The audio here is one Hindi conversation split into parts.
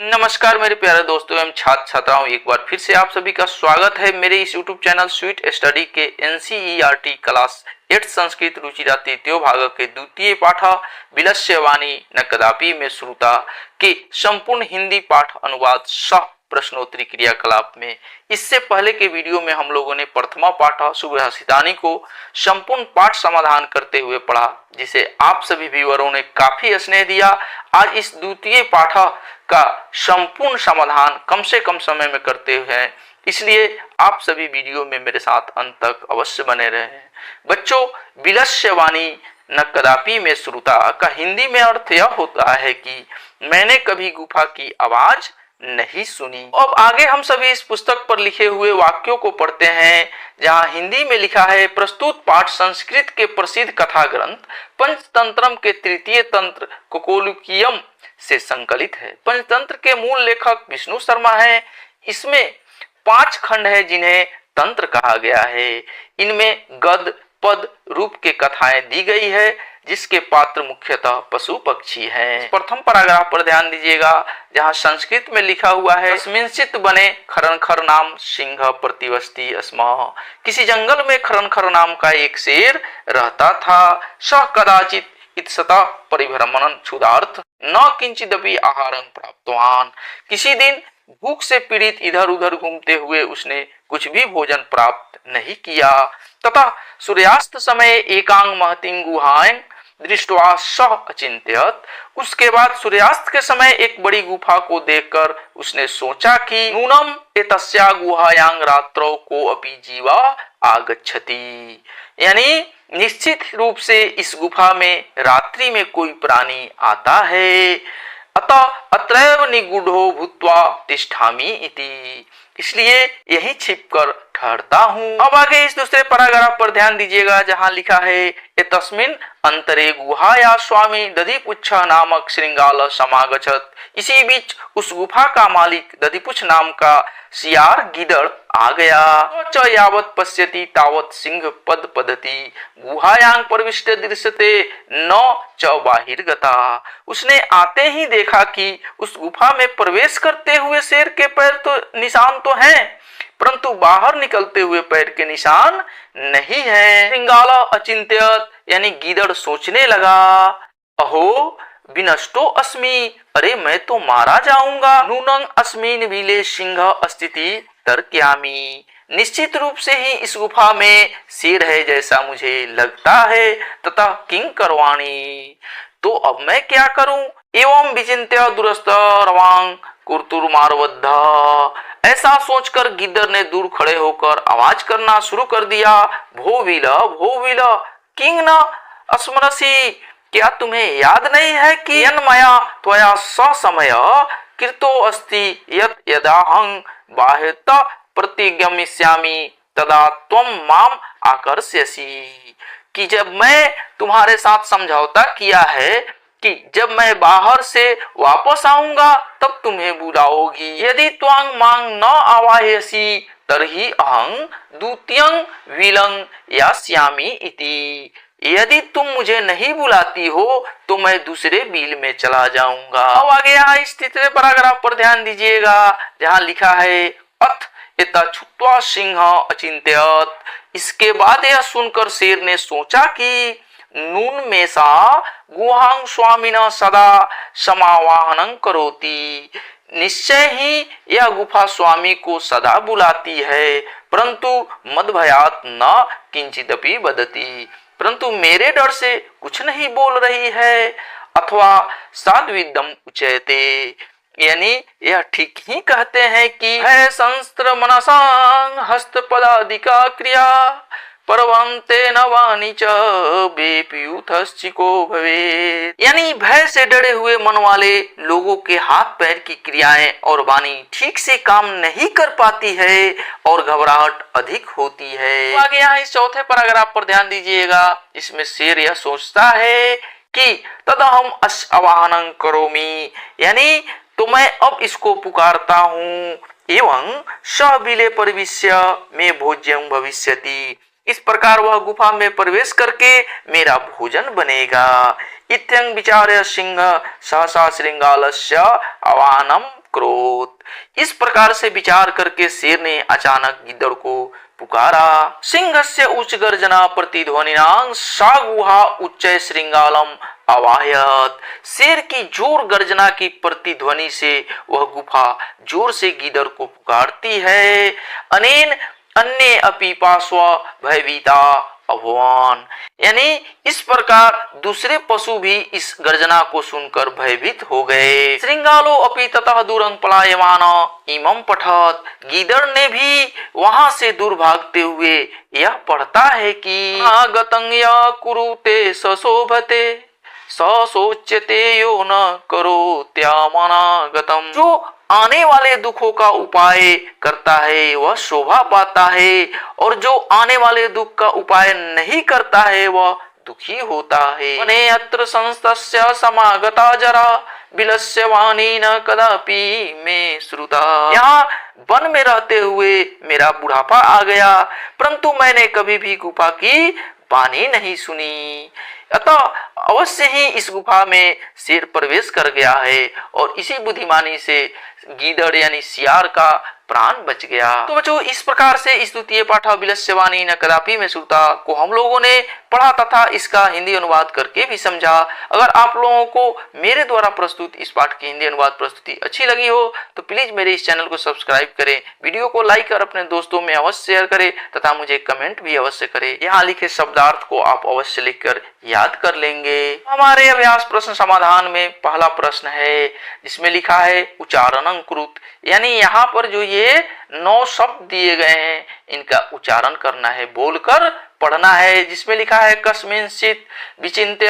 नमस्कार मेरे प्यारे दोस्तों एवं छात्र छात्राओं, एक बार फिर से आप सभी का स्वागत है मेरे इस YouTube चैनल स्वीट स्टडी के NCERT क्लास 8 संस्कृत रुचिरा तृतीय भाग के द्वितीय पाठ विलस्य वाणी न कदापि में श्रुता के संपूर्ण हिंदी पाठ अनुवाद सह प्रश्नोत्तरी क्रियाकलाप में इससे पहले के वीडियो में हम लोगों ने प्रथमा पाठ सुभाषितानी को संपूर्ण पाठ समाधान करते हुए पढ़ा, जिसे आप सभी व्यूअरों ने काफी स्नेह दिया। आज इस द्वितीय पाठ का संपूर्ण समाधान कम से कम समय में करते हैं, इसलिए आप सभी वीडियो में मेरे साथ अंत तक अवश्य बने रहें। बच्चों, विलस्य वाणी न कदापि में श्रुता का हिंदी में अर्थ यह होता है कि मैंने कभी गुफा की आवाज नहीं सुनी। अब आगे हम सभी इस पुस्तक पर लिखे हुए वाक्यों को पढ़ते हैं, जहां हिंदी में लिखा है प्रस्तुत पाठ संस्कृत के प्रसिद्ध कथा ग्रंथ पंचतंत्रम के तृतीय तंत्र कोकोलुकियम से संकलित है। पंचतंत्र के मूल लेखक विष्णु शर्मा हैं। इसमें 5 खंड है जिन्हें तंत्र कहा गया है। इनमें गद पद रूप के कथाएं दी गई है, जिसके पात्र मुख्यतः पशु पक्षी हैं। प्रथम पैराग्राफ पर ध्यान दीजिएगा, जहां संस्कृत में लिखा हुआ है तस्मिंश्चित् बने खरनखर नाम सिंह प्रतिवस्ति स्म। किसी जंगल में खरनखर नाम का एक शेर रहता था। सह कदाचित इत्सतः परिभ्रमणं क्षुधार्थ न किंचिदपि आहारं प्राप्तवान। किसी दिन भूख से पीड़ित इधर उधर घूमते हुए उसने कुछ भी भोजन प्राप्त नहीं किया। तथा सूर्यास्त समय एकांग महतिं गुहाएं दृष्ट्वा सह अचिंत्यत। उसके बाद सूर्यास्त के समय एक बड़ी गुफा को देखकर उसने सोचा कि नूनम एतस्या गुहायां रात्रौ को अपि जीवा आगच्छति, यानी निश्चित रूप से इस गुफा में रात्रि में कोई प्राणी आता है। अतः अत्रैव निगूढ़ो भूत्वा तिष्ठामि इति, इसलिए यही छिपकर ठहरता हूँ। अब आगे इस दूसरे पैराग्राफ पर ध्यान दीजिएगा, जहां लिखा है एतस्मिन् अंतरे गुहाया स्वामी दधिपुच्छ नामक श्रृंगाल समागछत। इसी बीच उस गुफा का मालिक दधिपुच्छ नाम का सियार गिदड़ आ गया। च यावत् पश्यति तावत् सिंह पद पदति गुहायां प्रविष्ट दृश्यते न च बाहिर्गता। उसने आते ही देखा कि उस गुफा में प्रवेश करते हुए शेर के पैर तो निशान तो हैं, परंतु बाहर निकलते हुए पैर के निशान नहीं है। श्रृंगाला अचिंत्यत, यानी गीदड़ सोचने लगा, अहो विनष्टो अस्मि, अरे मैं तो मारा जाऊंगा। नूनं अस्मिन् विले सिंह अस्तिति तर्क्यामि, निश्चित रूप से ही इस गुफा में शेर है जैसा मुझे लगता है। तथा किं करवाणी, तो अब मैं क्या करूं। एवं विचिन्त्य दुरस्त रवांग कुर्तुर्मारवद्ध, ऐसा सोचकर गिद्दर ने दूर खड़े होकर आवाज करना शुरू कर दिया। भोविल भोविल किंग न अस्मरसी, क्या तुम्हें याद नहीं है कि यन्मया त्वया ससमय कृतो अस्ति यत् यदाहं बाह्यत प्रतिगमिष्यामि तदा त्वं माम आकर्ष्यसि, कि जब मैं तुम्हारे साथ समझौता किया है कि जब मैं बाहर से वापस आऊंगा तब तुम्हें बुलाओगी। यदि त्वांग मांग न आवाहयसि तर्हि अहं द्वितीयं विलं यास्यामि इति, यदि तुम मुझे नहीं बुलाती हो तो मैं दूसरे बिल में चला जाऊंगा। अब आगे यहाँ इस तीसरे पैराग्राफ पर ध्यान दीजिएगा, जहाँ लिखा है अथ एता छुत्वा सिंह अचिंत्यत। इसके बाद यह सुनकर शेर ने सोचा कि नून में सा गुहां स्वामिना सदा समावाहनं करोति, निश्चय ही यह गुफा स्वामी को सदा बुलाती है, परंतु मदभयात न किंचिदपि वदति, परंतु मेरे डर से कुछ नहीं बोल रही है। अथवा साध्विदम उच्यते, यानी यह ठीक ही कहते हैं कि है संस्त्र मनसांग हस्तपदादिका क्रिया परवंते नवानि च बेपयूथश्चिको भवेत्, यानी भय से डरे हुए मन वाले लोगों के हाथ पैर की क्रियाएं और वाणी ठीक से काम नहीं कर पाती है और घबराहट अधिक होती है। तो आगे यहाँ इस चौथे पैराग्राफ पर ध्यान दीजिएगा, इसमें शेर यह सोचता है कि तदहम आवाहनं करोमि, यानी तो मैं अब इसको पुकारता हूँ। एवं स बिले प्रविश्य में भोज्यं भविष्यति, इस प्रकार वह गुफा में प्रवेश करके मेरा भोजन बनेगा। इत्यं विचार्य सिंह सहसा श्रृंगालस्य आवाहनं क्रोध। इस प्रकार से विचार करके शेर ने अचानक गिद्दड़ को पुकारा। सिंहस्य उच्च गर्जना प्रतिध्वनिना सा गुहा उच्च श्रृंगालम अवाहयत। शेर की जोर गर्जना की प्रतिध्वनि से वह गुफा जोर से गिद्दड़ को पुकारती है। अनेन अन्य अपि पार्श्व भयभीता अभवान, यानी इस प्रकार दूसरे पशु भी इस गर्जना को सुनकर भयभीत हो गए। श्रृंगालो अपि ततः दूरं पलायमान इमं पठत। गीदड़ ने भी वहां से दूर भागते हुए यह पढ़ता है कि गतं य कुरुते सशोभते सशोच्यते यो न करोत्यामनागतम्। जो आने वाले दुखों का उपाय करता है वह शोभा पाता है, और जो आने वाले दुख का उपाय नहीं करता है वह दुखी होता है। अने अत्र संस्तस्य समागता जरा विलस्य वाणी न कदापि में श्रुता। यहाँ वन में रहते हुए मेरा बुढ़ापा आ गया, परंतु मैंने कभी भी गुफा की वाणी नहीं सुनी। अतः अवश्य ही इस गुफा में शेर प्रवेश कर गया है, और इसी बुद्धिमानी से गीदड़ यानी सियार का प्राण बच गया। तो बच्चों, इस प्रकार से इस द्वितीय पाठ विलस्यवाणी न कदापि में श्रुता को हम लोगों ने पढ़ा तथा इसका हिंदी अनुवाद करके भी समझा। अगर आप लोगों को मेरे द्वारा प्रस्तुत इस पाठ की हिंदी अनुवाद प्रस्तुति अच्छी लगी हो तो प्लीज मेरे इस चैनल को सब्सक्राइब करें, वीडियो को लाइक कर अपने दोस्तों में अवश्य शेयर करें तथा मुझे कमेंट भी अवश्य करें। यहाँ लिखे शब्दार्थ को आप अवश्य लिखकर याद कर लेंगे। हमारे अभ्यास प्रश्न समाधान में पहला प्रश्न है जिसमें लिखा है उच्चारणं कुरुत, यानी यहाँ पर जो ये 9 शब्द दिए गए हैं इनका उच्चारण करना है, बोलकर पढ़ना है। जिसमें लिखा है कस्मिंश्चित् विचिन्त्य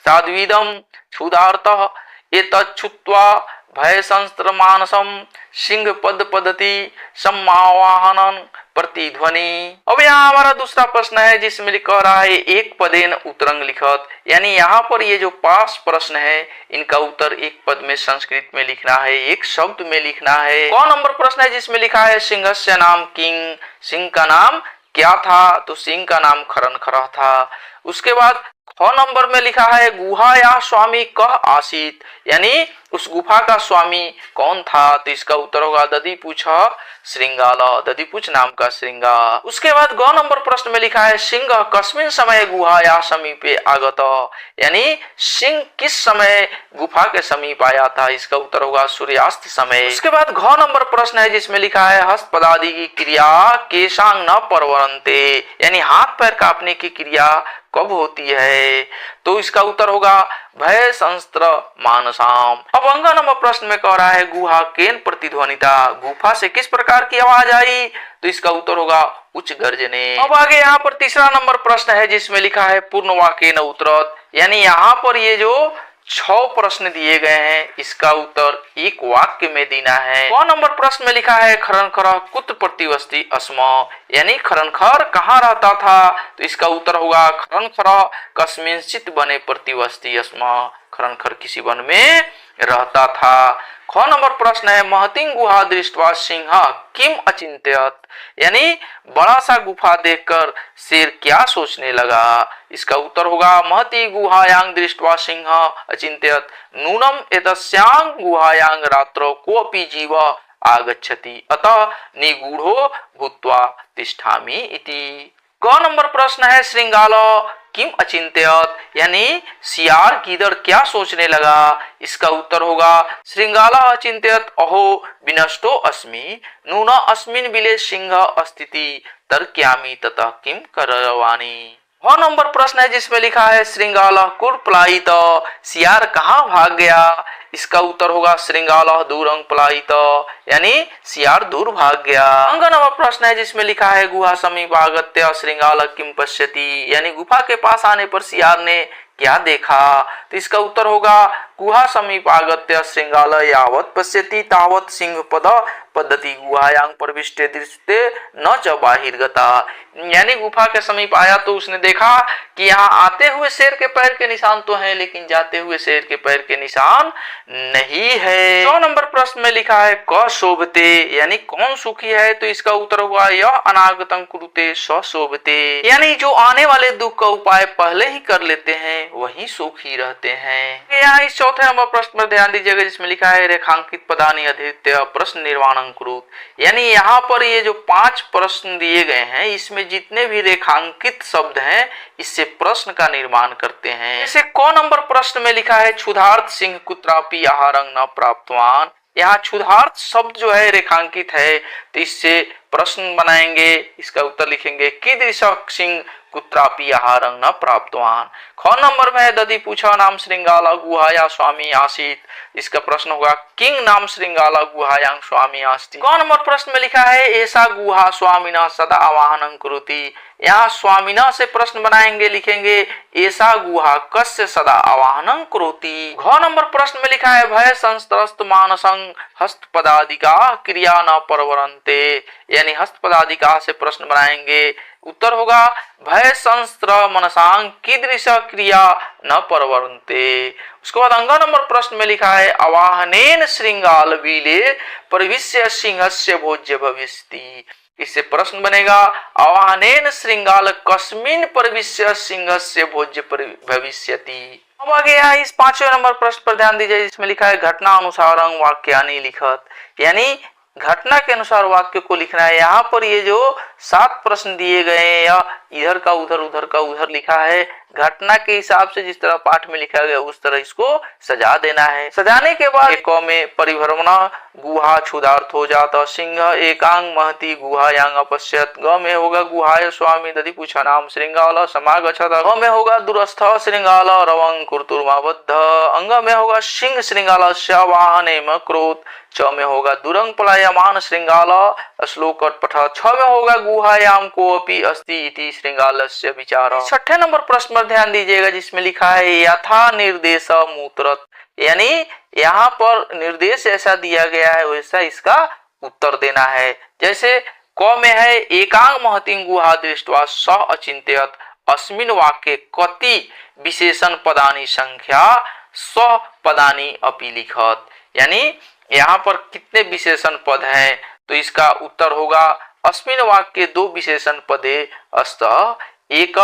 साद्विदं क्षुधार्तः एतच्छुत्वा भय संस्त्र मानसम सिंह पद पद्धति सम्मावाहनन प्रतिध्वनि। अब यहाँ हमारा दूसरा प्रश्न है जिसमें लिखा रहा है एक पदेन उत्तरंग लिखत, यानी यहाँ पर ये जो 5 प्रश्न है इनका उत्तर एक पद में संस्कृत में लिखना है, एक शब्द में लिखना है। कौन नंबर प्रश्न है जिसमें लिखा है सिंहस्य नाम किंग, सिंह का नाम क्या था, तो सिंह का नाम खरनखरह था। उसके बाद 6 नंबर में लिखा है गुहा या स्वामी कह आसीत, यानी उस गुफा का स्वामी कौन था, तो इसका उत्तर होगा दधिपुच्छ श्रृंगाल, दधिपुच्छ नाम का श्रृंगा। उसके बाद 9 नंबर प्रश्न में लिखा है सिंह कस्मिन समय गुहा या समीपे आगत, यानी सिंह किस समय गुफा के समीप आया था, इसका उत्तर होगा सूर्यास्त समय। उसके बाद 9 नंबर प्रश्न है जिसमें लिखा है हस्त पदादि की क्रिया केशांग न परवरन्ते, यानी हाथ पैर कांपने की क्रिया कब होती है, तो इसका उत्तर होगा भय संस्त्र मानसाम। अब अंग नंबर प्रश्न में कह रहा है गुहा केन प्रतिध्वनिता, गुफा से किस प्रकार की आवाज आई, तो इसका उत्तर होगा उच्च गर्जने। अब आगे यहाँ पर तीसरा नंबर प्रश्न है जिसमें लिखा है पूर्ण वाक्य न उत्तरत, यानी यहाँ पर ये जो 6 प्रश्न दिए गए हैं इसका उत्तर एक वाक्य में देना है। 9 नंबर प्रश्न में लिखा है खरनखर कुत्र प्रतिवस्ती अस्म, यानी खरनखर कहाँ रहता था, तो इसका उत्तर होगा खरनखर कस्मिंश्चित् वने प्रतिवस्ती अस्म, खरनखर किसी वन में रहता था। 6 नंबर प्रश्न है महतिं गुहा दृष्ट्वा सिंह किम अचिंत्यत, यानी बड़ा सा गुफा देखकर शेर क्या सोचने लगा, इसका उत्तर होगा महति गुहायांग दृष्ट्वा सिंह अचिंत्यत नूनम एतस्यां गुहायांग रात्रो कोऽपि जीव आगच्छति अतः निगूढ़ो भूत्वा तिष्ठामि इति। 9 नंबर प्रश्न है श्रृंगाल किम अचिंत्यत, यानी सियार गीदड़ क्या सोचने लगा, इसका उत्तर होगा श्रृंगाल अचिंत्यत अहो विनष्टो अस्मि नून अस्मिन् बिले सिंह अस्थिति तर्क्यामि ततः किम करवाणि। 9 नंबर प्रश्न है जिसमें लिखा है श्रृंगाल कुर्पलायित, सियार कहाँ भाग गया, इसका उत्तर होगा श्रृंगाल दूरंग पलायित, यानी सियार दूर भाग गया। अंग नंबर प्रश्न है जिसमें लिखा है गुहा समीप आगत्य श्रृंगाल किम पश्यति, यानी गुफा के पास आने पर सियार ने क्या देखा, तो इसका उत्तर होगा गुहा समीप आगत्य श्रृंगाल यावत् पश्यति तावत् सिंह पद पद्धति गुहायांग प्रविष्टे दृश्यते न च बाहिर्गता, यानी गुफा के समीप आया तो उसने देखा कि यहाँ आते हुए शेर के पैर के निशान तो हैं लेकिन जाते हुए शेर के पैर के निशान नहीं है। 9 नंबर प्रश्न में लिखा है क शोभते, यानी कौन सुखी है, तो इसका उत्तर होगा यह अनागतं कुरुते स शोभते, यानी जो आने वाले दुख का उपाय पहले ही कर लेते हैं वही सुखी रहते हैं। यहाँ इस चौथे नंबर प्रश्न पर ध्यान दीजिएगा जिसमें लिखा है रेखांकित पदानि अधीत्य प्रश्न निर्माणं कुरुत। यानी यहाँ पर ये जो 5 प्रश्न दिए गए हैं इसमें जितने भी रेखांकित शब्द हैं इससे प्रश्न का निर्माण करते हैं। जैसे क नंबर प्रश्न में लिखा है क्षुधार्त सिंह कुत्रापि आहारं न प्राप्तवान। यहाँ क्षुधार्त शब्द जो है रेखांकित है तो इससे प्रश्न बनाएंगे, इसका उत्तर लिखेंगे कीदृशः सिंह कुत्रापि आहारं न प्राप्तवान। ख नंबर में है दधि पूछा नाम श्रृंगाला गुहाया स्वामी आसीत। इसका प्रश्न होगा किंग नाम श्रृंगाला गुहायां स्वामी आसीत। क नंबर प्रश्न में लिखा है ऐसा गुहा स्वामिना सदा आवाहनं कुरुति। यहाँ स्वामिना से प्रश्न बनाएंगे, लिखेंगे ऐसा गुहा कस्य सदा आवाहनं कुरुति। घ नंबर प्रश्न में लिखा है भय संस्त्रस्त मानसं हस्तपदादिका क्रिया न परवरन्ते। यानी हस्तपदादिका से प्रश्न बनाएंगे, उत्तर होगा भय संस्त्र मनसांग कीदृश क्रिया न परवरन्ते। उसके बाद अंग नंबर प्रश्न में लिखा है आवाहनेन श्रृंगाल वीले प्रविश्य सिंहस्य भोज्य भविष्यति। इससे प्रश्न बनेगा आवाहनेन श्रृंगाल कस्मिन प्रविश्य सिंहस्य भोज्य भविष्यति। अब आगे यहाँ इस 5वें नंबर प्रश्न पर ध्यान दीजिए जिसमें लिखा है घटना अनुसारं वाक्यानि लिखत। यानी घटना के अनुसार वाक्य को लिखना है। यहाँ पर ये जो 7 प्रश्न दिए गए हैं या इधर का उधर उधर का उधर लिखा है, घटना के हिसाब से जिस तरह पाठ में लिखा गया उस तरह इसको सजा देना है। सजाने के बाद क में परिभ्रमण गुहा क्षुधार्थ हो जाता सिंह एकांग महती गुहायांग अपश्यत। ग में होगा गुहाय स्वामी दधि पूछा नाम श्रृंगाल समागच्छत। ग में होगा दुरस्थ श्रृंगाल रवं कुर्तुर्माबद्ध। अंग में होगा सिंह श्रृंगाल वाहनेम क्रोध। च में होगा दुरंग पलायमान श्रृंगाल श्लोक पठ। छ में होगा गुहायाम को अपि अस्ति इति श्रृंगालस्य विचार। छठे नंबर प्रश्न पर ध्यान दीजिएगा जिसमें लिखा है यथा निर्देश मूत्रत। यानी यहाँ पर निर्देश ऐसा दिया गया है वैसा इसका उत्तर देना है। जैसे क में है एकांग महतिं गुहा दृष्ट्वा स अचिंत्यत अस्मिन वाक्ये कति विशेषण पदानि संख्या स पदानि अपि लिखत। यानी यहाँ पर कितने विशेषण पद हैं तो इसका उत्तर होगा अस्मिन वाक्ये 2 विशेषण पदे अस्त एक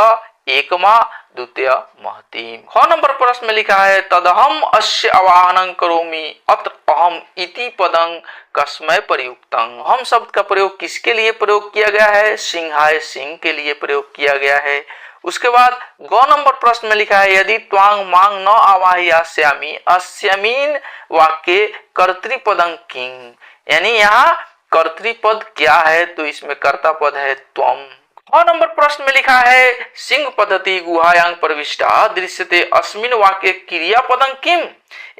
एकमा द्वितीय महतीम। ख नंबर प्रश्न में लिखा है तदहम अस्य आवाहनं करोमि अत्र अहम इति पदं कस्मै प्रयुक्तं। हम शब्द का प्रयोग किसके लिए प्रयोग किया गया है? सिंहाय सिंह के लिए प्रयोग किया गया है। उसके बाद ग नंबर प्रश्न में लिखा है यदि त्वांग मांग न आवाहयास्यामि अस्यामीन वाक्ये कर्तृपदं किंग। यानी यहाँ कर्तृपद क्या है तो इसमें कर्ता पद है त्वम। ख नंबर प्रश्न में लिखा है सिंह पद्धति गुहायांग प्रविष्टा दृश्यते अस्मिन वाक्ये क्रियापदं किम।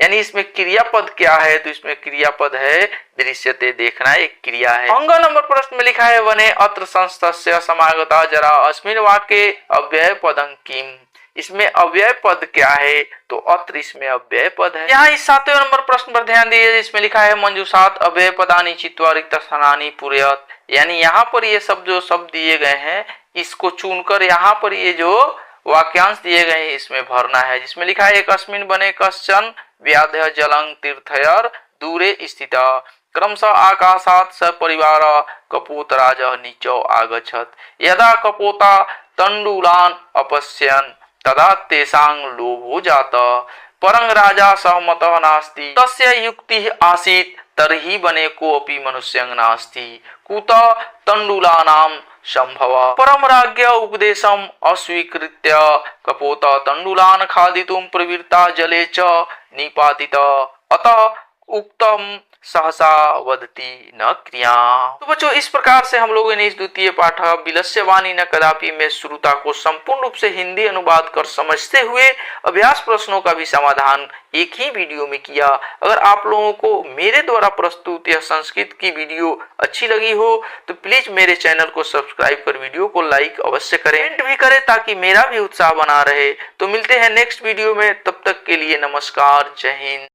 यानी इसमें क्रियापद क्या है तो इसमें क्रियापद है दृश्यते, देखना एक क्रिया है। अंग नंबर प्रश्न में लिखा है वने अत्र संस्थस्य समागता जरा अस्मिन वाक्ये अव्यय पदं किम। इसमें अव्यय पद क्या है तो अत्र इसमें अव्यय पद है। यहाँ इस 7वें नंबर प्रश्न पर ध्यान दीजिए जिसमें लिखा है मंजूषात अव्यय पदानि चित्वा रिक्त स्थानानि पूरयत। यानी यहाँ पर ये शब्द जो शब्द दिए गए हैं इसको चुनकर यहाँ पर ये जो वाक्यांश दिए गए हैं इसमें भरना है। जिसमें लिखा है एकस्मिन् वने कश्चन व्याधय जलं तीर्थयर दूरे स्थित क्रमशः आकाशात् स परिवार कपोतराज नीचौ आगच्छत यदा कपोता तण्डुलान् अपश्यन् तदा तेषां लोभो जात परं राजा सहमतः नास्ति तस्य युक्तिः आसीत् तर्हि वने कोऽपि मनुष्यं नास्ति कुत तण्डुलानां संभव। परम राज्ञ उपदेशम अस्वीकृत्य कपोत तण्डुलान् खादितुं प्रवृत्ता जले च निपातित अतः उक्तम सहसा वदति न क्रिया। तो बच्चों इस प्रकार से हम लोगों ने इस द्वितीय पाठ विलस्य वाणी न कदापि में श्रुता को संपूर्ण रूप से हिंदी अनुवाद कर समझते हुए अभ्यास प्रश्नों का भी समाधान एक ही वीडियो में किया। अगर आप लोगों को मेरे द्वारा प्रस्तुत यह संस्कृत की वीडियो अच्छी लगी हो तो प्लीज मेरे चैनल को सब्सक्राइब कर वीडियो को लाइक अवश्य करें, कमेंट भी करें ताकि मेरा भी उत्साह बना रहे। तो मिलते हैं नेक्स्ट वीडियो में, तब तक के लिए नमस्कार, जय हिंद।